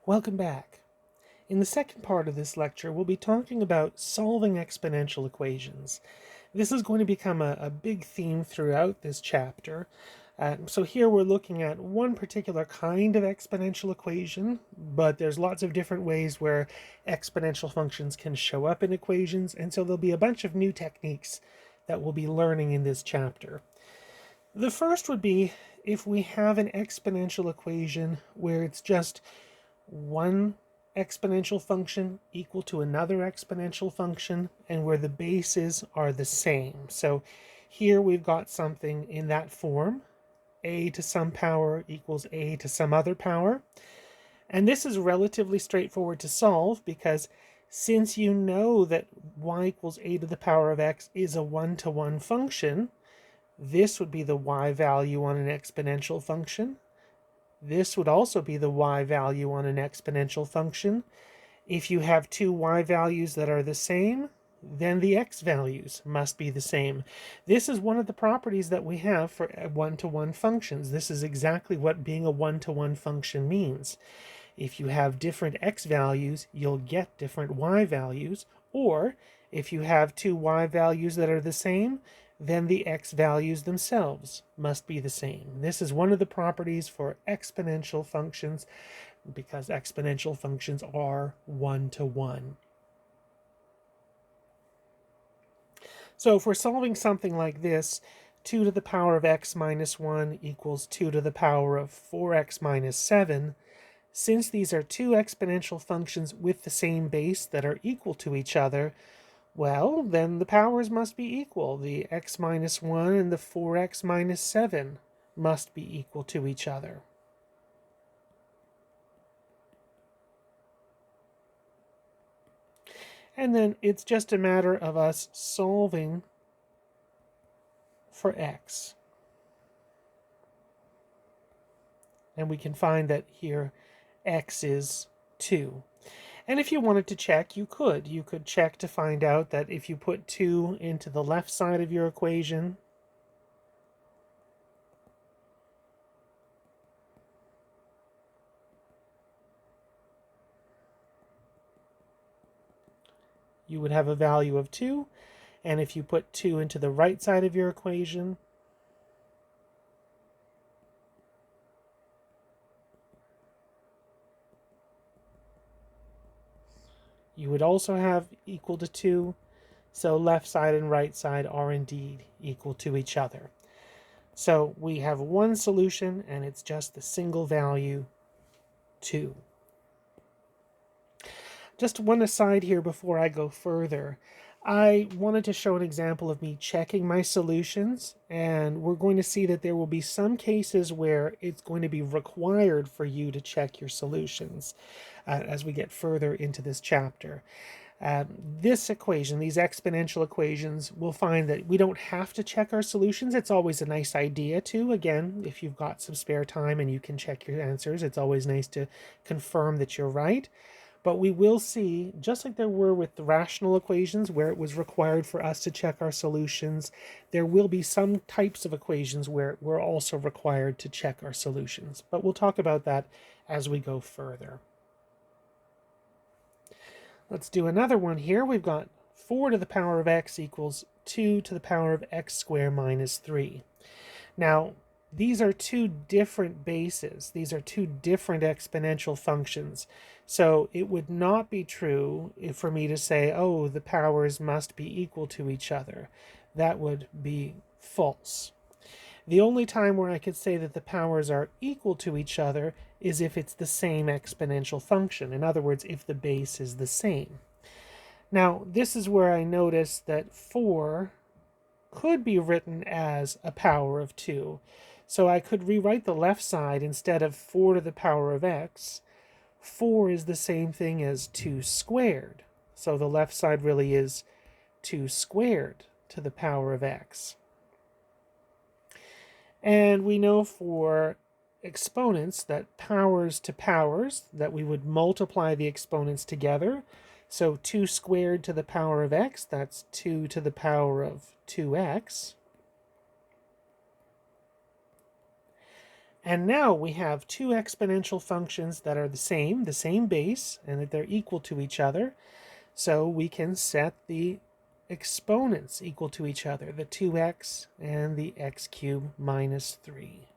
Welcome back. In the second part of this lecture, we'll be talking about solving exponential equations. This is going to become a big theme throughout this chapter. So here we're looking at one particular kind of exponential equation, but there's lots of different ways where exponential functions can show up in equations, and so there'll be a bunch of new techniques that we'll be learning in this chapter. The first would be if we have an exponential equation where it's just one exponential function equal to another exponential function and where the bases are the same. So here we've got something in that form, a to some power equals a to some other power. And this is relatively straightforward to solve because since you know that y equals a to the power of x is a one-to-one function, this would be the y value on an exponential function. This would also be the y value on an exponential function. If you have two y values that are the same, then the x values must be the same. This is one of the properties that we have for one-to-one functions. This is exactly what being a one-to-one function means. If you have different x values, you'll get different y values, or if you have two y values that are the same, then the x values themselves must be the same. This is one of the properties for exponential functions because exponential functions are one-to-one. So if we're solving something like this, 2 to the power of x minus 1 equals 2 to the power of 4x minus 7, since these are two exponential functions with the same base that are equal to each other, well, then the powers must be equal. The x minus 1 and the 4x minus 7 must be equal to each other. And then it's just a matter of us solving for x. And we can find that here x is 2. And if you wanted to check, you could. You could check to find out that if you put 2 into the left side of your equation, you would have a value of 2. And if you put 2 into the right side of your equation, you would also have equal to 2. So left side and right side are indeed equal to each other. So we have one solution, and it's just the single value 2. Just one aside here before I go further. I wanted to show an example of me checking my solutions, and we're going to see that there will be some cases where it's going to be required for you to check your solutions as we get further into this chapter. This equation, these exponential equations, we'll find that we don't have to check our solutions. It's always a nice idea to. Again, if you've got some spare time and you can check your answers, it's always nice to confirm that you're right. But we will see, just like there were with the rational equations where it was required for us to check our solutions, there will be some types of equations where we're also required to check our solutions. But we'll talk about that as we go further. Let's do another one here. We've got 4 to the power of x equals 2 to the power of x squared minus 3. Now, these are two different bases. These are two different exponential functions. So it would not be true for me to say, oh, the powers must be equal to each other. That would be false. The only time where I could say that the powers are equal to each other is if it's the same exponential function. In other words, if the base is the same. Now, this is where I notice that 4 could be written as a power of 2. So I could rewrite the left side instead of 4 to the power of x. 4 is the same thing as 2 squared. So the left side really is 2 squared to the power of x. And we know for exponents that powers to powers, that we would multiply the exponents together. So 2 squared to the power of x, that's 2 to the power of 2x. And now we have two exponential functions that are the same base, and that they're equal to each other. So we can set the exponents equal to each other, the 2x and the x cubed minus 3.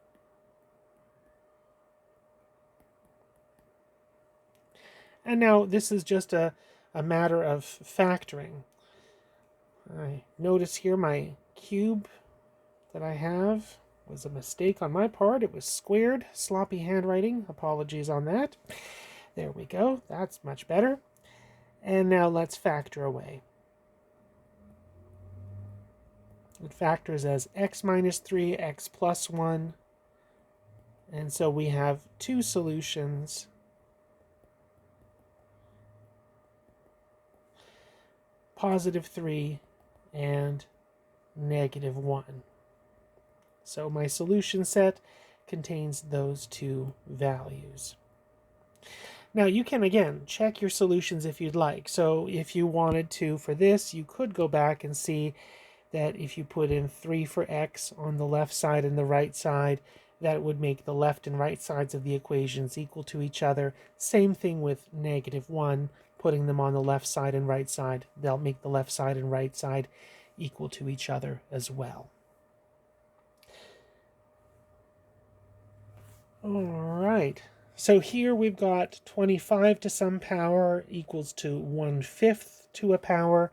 And now this is just a matter of factoring. I notice here my cube that I have was a mistake on my part. It was squared. Sloppy handwriting. Apologies on that. There we go. That's much better. And now let's factor away. It factors as x minus 3, x plus 1. And so we have two solutions. Positive 3 and negative 1. So my solution set contains those two values. Now you can, again, check your solutions if you'd like. So if you wanted to for this, you could go back and see that if you put in 3 for x on the left side and the right side, that would make the left and right sides of the equations equal to each other. Same thing with negative 1, putting them on the left side and right side. They'll make the left side and right side equal to each other as well. All right. So here we've got 25 to some power equals to 1/5 to a power.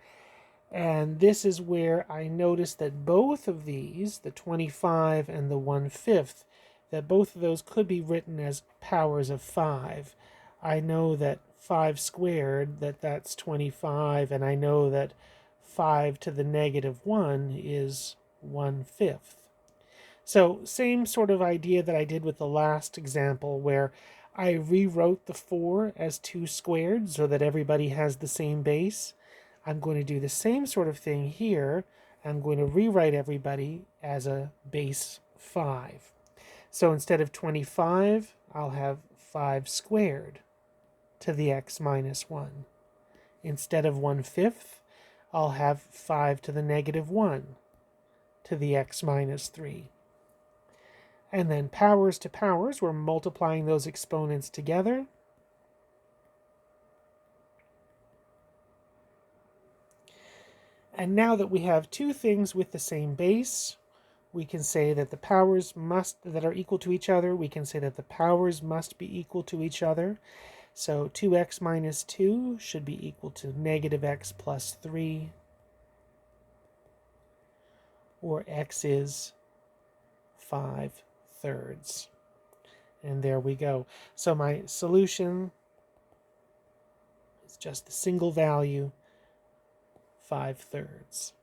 And this is where I notice that both of these, the 25 and the 1/5, that both of those could be written as powers of 5. I know that 5 squared, that's 25, and I know that 5 to the negative 1 is 1/5. So same sort of idea that I did with the last example, where I rewrote the 4 as 2 squared so that everybody has the same base. I'm going to do the same sort of thing here. I'm going to rewrite everybody as a base 5. So instead of 25, I'll have 5 squared to the x minus 1. Instead of 1/5, I'll have 5 to the negative 1 to the x minus 3. And then powers to powers, we're multiplying those exponents together. And now that we have two things with the same base, we can say that the powers that are equal to each other, we can say that the powers must be equal to each other. So 2x minus 2 should be equal to negative x plus 3, or x is 5/3. And there we go. So my solution is just the single value, 5/3.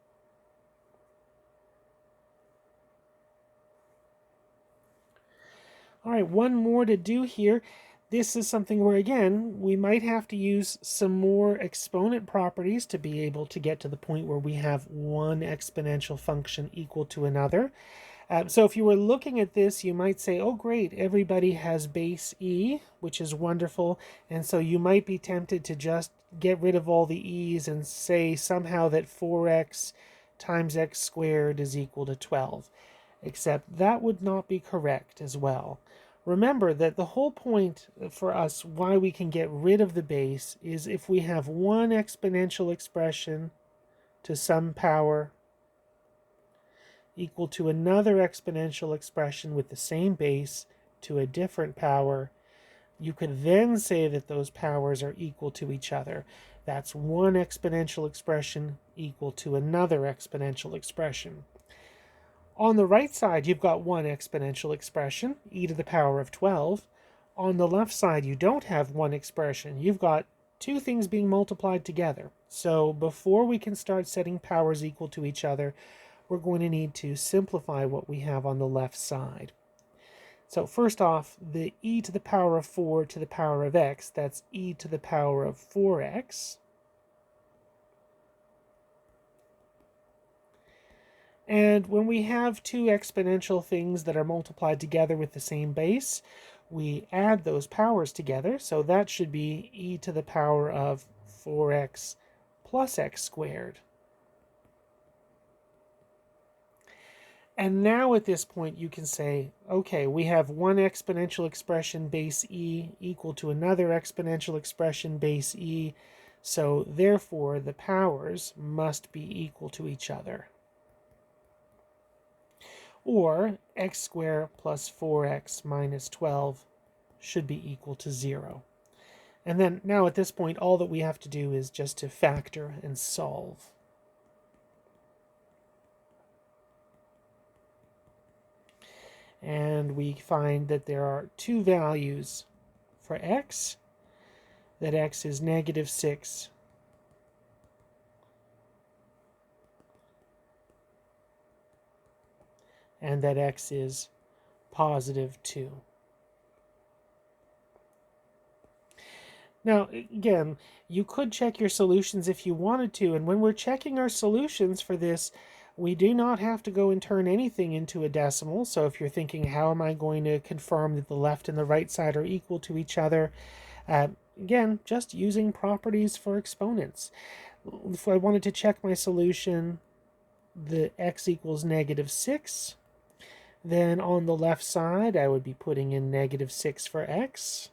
All right, one more to do here. This is something where, again, we might have to use some more exponent properties to be able to get to the point where we have one exponential function equal to another. So if you were looking at this, you might say, oh great, everybody has base e, which is wonderful, and so you might be tempted to just get rid of all the e's and say somehow that 4x times x squared is equal to 12. Except that would not be correct as well. Remember that the whole point for us why we can get rid of the base is if we have one exponential expression to some power equal to another exponential expression with the same base to a different power, you could then say that those powers are equal to each other. That's one exponential expression equal to another exponential expression. On the right side, you've got one exponential expression, e to the power of 12. On the left side, you don't have one expression. You've got two things being multiplied together. So before we can start setting powers equal to each other, we're going to need to simplify what we have on the left side. So first off, the e to the power of 4 to the power of x, that's e to the power of 4x. And when we have two exponential things that are multiplied together with the same base, we add those powers together. So that should be e to the power of 4x plus x squared. And now at this point you can say, okay, we have one exponential expression base e equal to another exponential expression base e, so therefore the powers must be equal to each other. Or x squared plus 4x minus 12 should be equal to 0. And then now at this point all that we have to do is just to factor and solve. And we find that there are two values for x, that x is negative 6 and that x is positive 2. Now, again, you could check your solutions if you wanted to, and when we're checking our solutions for this, we do not have to go and turn anything into a decimal. So if you're thinking, how am I going to confirm that the left and the right side are equal to each other? Again, just using properties for exponents. If I wanted to check my solution, the x equals negative 6, then on the left side, I would be putting in negative 6 for x.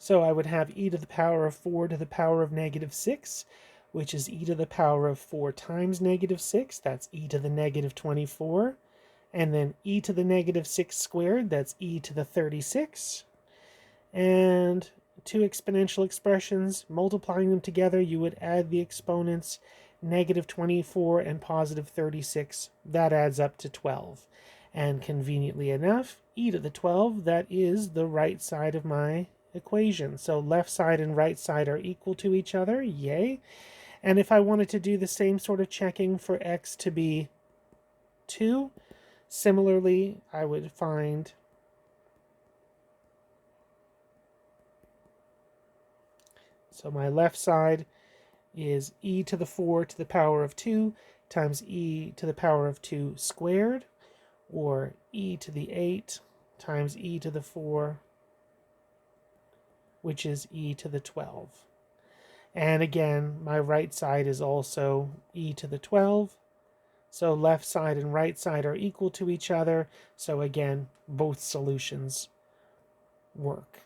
So I would have e to the power of 4 to the power of negative 6, which is e to the power of 4 times negative 6. That's e to the negative 24. And then e to the negative 6 squared, that's e to the 36. And two exponential expressions, multiplying them together, you would add the exponents negative 24 and positive 36. That adds up to 12. And conveniently enough, e to the 12, that is the right side of my equation. So left side and right side are equal to each other, yay. And if I wanted to do the same sort of checking for x to be 2, similarly, I would find so my left side is e to the 4 to the power of 2 times e to the power of 2 squared, or e to the 8 times e to the 4, which is e to the 12. And again, my right side is also e to the 12. So left side and right side are equal to each other. So again, both solutions work.